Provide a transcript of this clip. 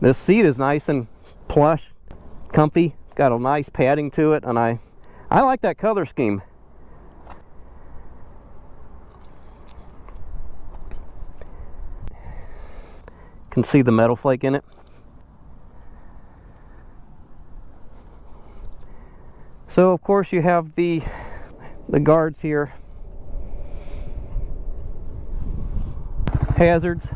This seat is nice and plush, comfy. It's got a nice padding to it, and I like that color scheme. Can see the metal flake in it. So of course you have the guards here, hazards.